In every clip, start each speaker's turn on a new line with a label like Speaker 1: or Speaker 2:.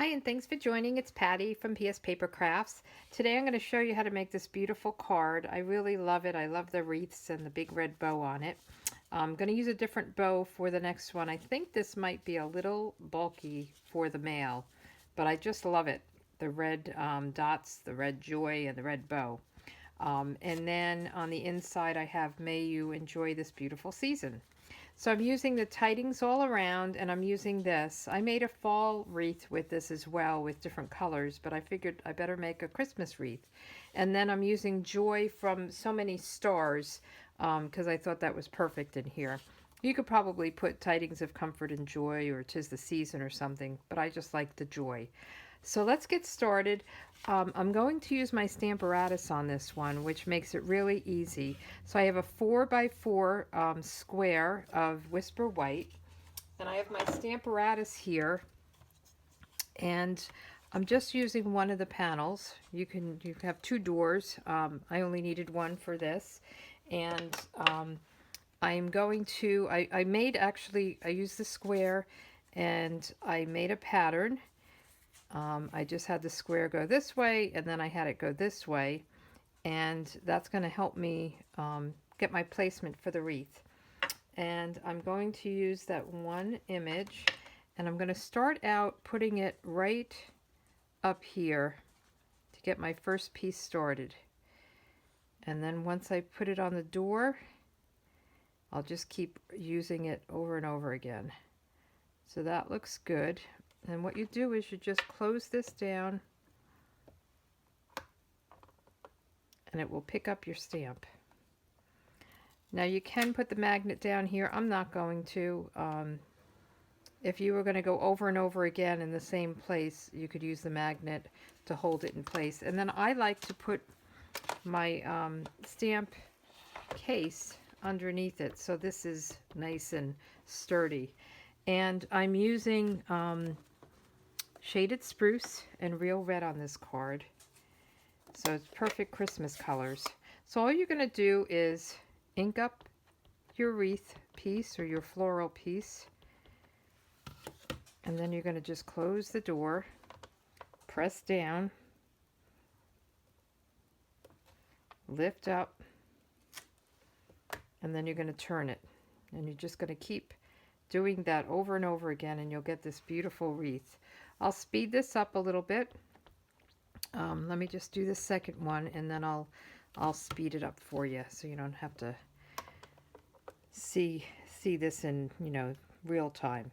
Speaker 1: Hi, and thanks for joining. It's Patty from PS Paper Crafts. Today I'm going to show you how to make this beautiful card. I really love it. I love the wreaths and the big red bow on it. I'm going to use a different bow for the next one. I think this might be a little bulky for the male, but I just love it. The red dots, the red joy, and the red bow. And then on the inside I have "May you enjoy this beautiful season." So I'm using the Tidings all around, and I'm using this. I made a fall wreath with this as well with different colors, but I figured I better make a Christmas wreath. And then I'm using Joy from So Many Stars because I thought that was perfect in here. You could probably put Tidings of Comfort and Joy or 'Tis the Season or something, but I just like the Joy. So let's get started. I'm going to use my Stamparatus on this one, which makes it really easy. So I have a 4x4 square of Whisper White, and I have my Stamparatus here, and I'm just using one of the panels. You can have two doors. I only needed one for this, and I'm going to, I made actually, I used the square, and I made a pattern. I just had the square go this way, and then I had it go this way, and that's going to help me get my placement for the wreath. And I'm going to use that one image, and I'm going to start out putting it right up here to get my first piece started. And then once I put it on the door, I'll just keep using it over and over again. So that looks good. And what you do is you just close this down, and it will pick up your stamp. Now you can put the magnet down here. I'm not going to. If you were going to go over and over again in the same place, you could use the magnet to hold it in place. And then I like to put my stamp case underneath it, so this is nice and sturdy. And I'm using shaded spruce and real red on this card, so it's perfect Christmas colors. So all you're going to do is ink up your wreath piece or your floral piece, and then you're going to just close the door, press down, lift up, and then you're going to turn it, and you're just going to keep doing that over and over again, and you'll get this beautiful wreath. I'll speed this up a little bit. Let me just do the second one, and then I'll speed it up for you, so you don't have to see this in real time.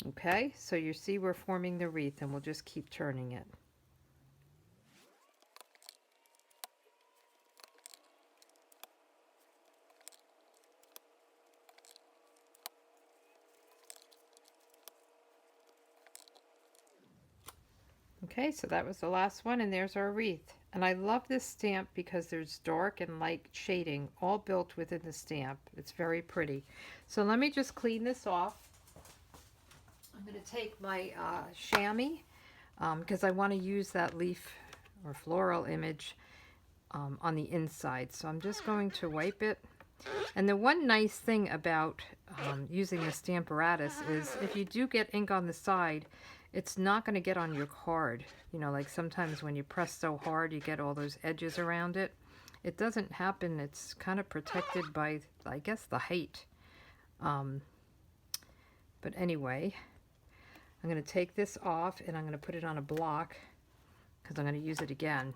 Speaker 1: Okay, so you see we're forming the wreath, and we'll just keep turning it. Okay, so that was the last one, and there's our wreath. And I love this stamp because there's dark and light shading all built within the stamp. It's very pretty. So let me just clean this off. I'm going to take my chamois because I want to use that leaf or floral image on the inside. So I'm just going to wipe it. And the one nice thing about using the Stamparatus is if you do get ink on the side, it's not going to get on your card. Like sometimes when you press so hard, you get all those edges around it. It doesn't happen. It's kind of protected by, I guess, the height. But anyway, I'm going to take this off, and I'm going to put it on a block because I'm going to use it again.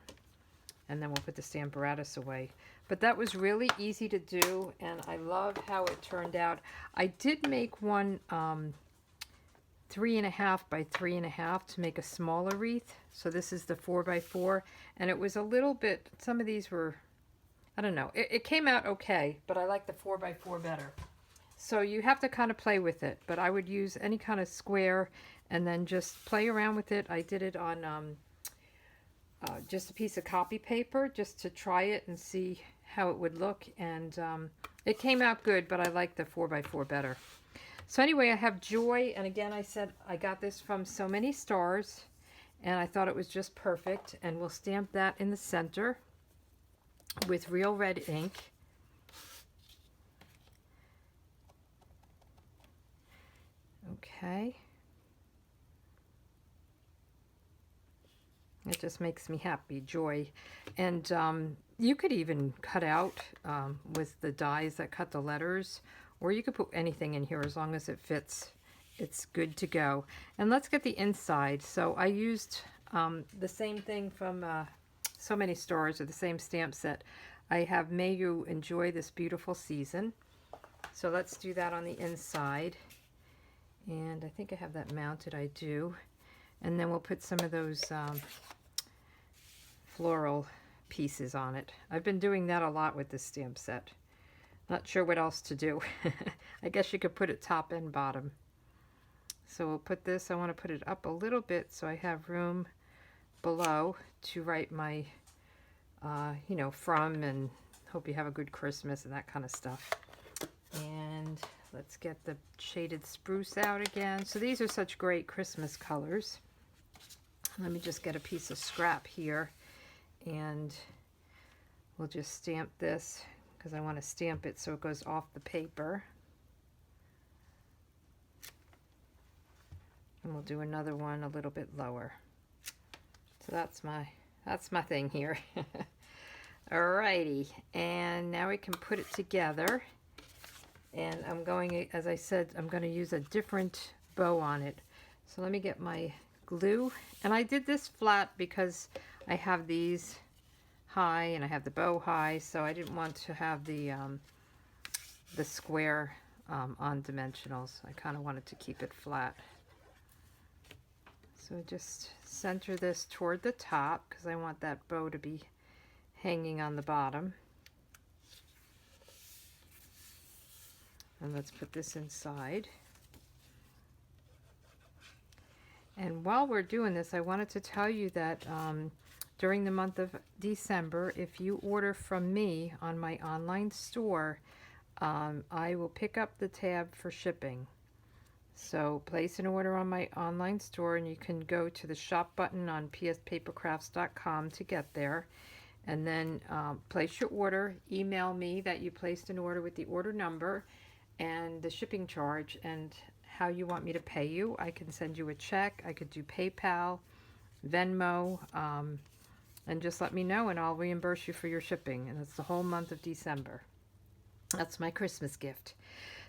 Speaker 1: And then we'll put the Stamparatus away. But that was really easy to do, and I love how it turned out. I did make one 3.5 by 3.5 to make a smaller wreath. So this is the 4x4, and it was a little bit, some of these were, I don't know. It came out okay, but I like the 4x4 better. So you have to kind of play with it, but I would use any kind of square and then just play around with it. I did it on just a piece of copy paper just to try it and see how it would look, and it came out good, but I like the 4x4 better. So anyway, I have Joy, and again I said I got this from So Many Stars, and I thought it was just perfect, and we'll stamp that in the center with real red ink. Okay. It just makes me happy, joy. And you could even cut out with the dies that cut the letters, or you could put anything in here as long as it fits. It's good to go. And let's get the inside. So I used the same thing from so many stores, or the same stamp set. I have May You Enjoy This Beautiful Season. So let's do that on the inside. And I think I have that mounted, I do. And then we'll put some of those floral pieces on it. I've been doing that a lot with this stamp set. Not sure what else to do. I guess you could put it top and bottom. So we'll put this, I want to put it up a little bit so I have room below to write my, you know, from, and hope you have a good Christmas and that kind of stuff. And let's get the shaded spruce out again. So these are such great Christmas colors. Let me just get a piece of scrap here, and we'll just stamp this because I want to stamp it so it goes off the paper. And we'll do another one a little bit lower. So that's my thing here. Alrighty, and now we can put it together. And I'm going, as I said, I'm going to use a different bow on it. So let me get my glue. And I did this flat because I have these high and I have the bow high, so I didn't want to have the square on dimensionals. I kind of wanted to keep it flat. So just center this toward the top because I want that bow to be hanging on the bottom. And let's put this inside. And while we're doing this, I wanted to tell you that during the month of December, if you order from me on my online store, I will pick up the tab for shipping. So place an order on my online store, and you can go to the shop button on pspapercrafts.com to get there. And then place your order, email me that you placed an order with the order number and the shipping charge and how you want me to pay you. I can send you a check. I could do PayPal, Venmo, and just let me know and I'll reimburse you for your shipping. And it's the whole month of December. That's my Christmas gift.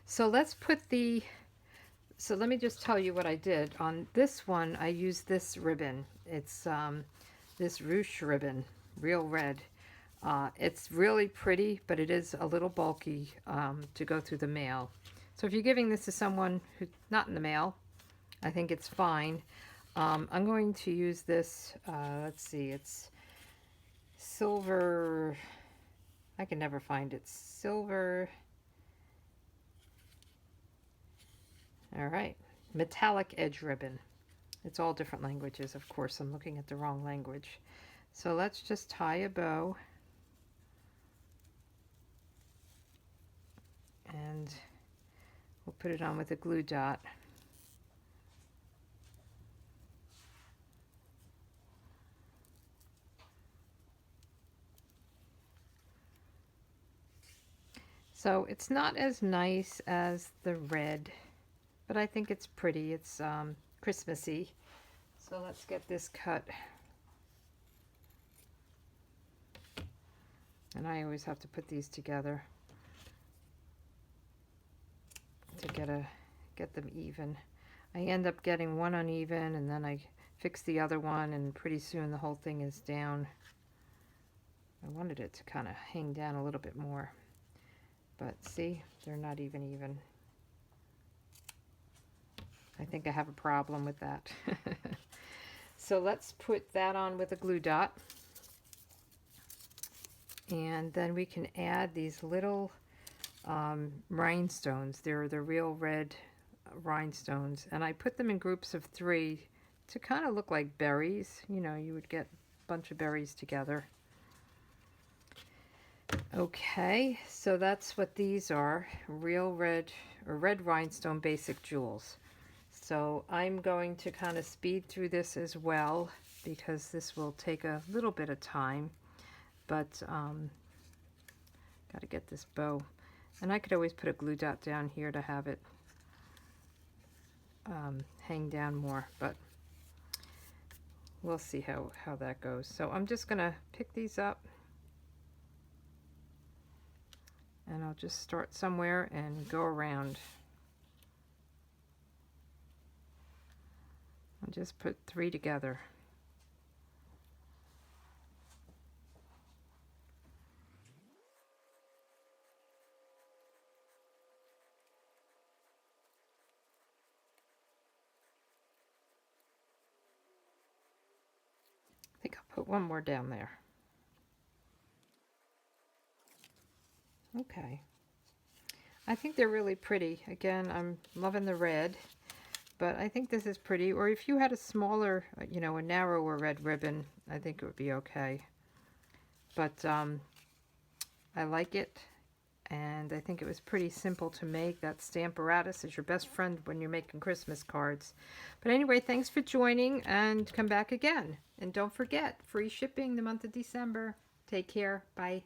Speaker 1: So let's put the... So let me just tell you what I did. On this one, I used this ribbon. It's this ruche ribbon, real red. It's really pretty, but it is a little bulky to go through the mail. So if you're giving this to someone who's not in the mail, I think it's fine. I'm going to use this, let's see, it's silver, I can never find it, silver, all right, metallic edge ribbon. It's all different languages, of course. I'm looking at the wrong language. So let's just tie a bow. And we'll put it on with a glue dot. So it's not as nice as the red, but I think it's pretty. It's Christmassy. So let's get this cut. And I always have to put these together to get them even. I end up getting one uneven, and then I fix the other one, and pretty soon the whole thing is down. I wanted it to kind of hang down a little bit more, but see, they're not even. I think I have a problem with that. So let's put that on with a glue dot. And then we can add these little rhinestones. They're the real red rhinestones. And I put them in groups of 3 to kind of look like berries. You know, you would get a bunch of berries together. Okay, so that's what these are. Real red, or red rhinestone basic jewels. So I'm going to kind of speed through this as well because this will take a little bit of time, but got to get this bow. And I could always put a glue dot down here to have it hang down more, but we'll see how that goes. So I'm just gonna pick these up, and I'll just start somewhere and go around. I'll just put 3 together. I think I'll put 1 more down there. Okay. I think they're really pretty. Again, I'm loving the red, but I think this is pretty. Or if you had a smaller, you know, a narrower red ribbon, I think it would be okay. But I like it, and I think it was pretty simple to make. That Stamparatus is your best friend when you're making Christmas cards. But anyway, thanks for joining, and come back again. And don't forget, free shipping the month of December. Take care. Bye.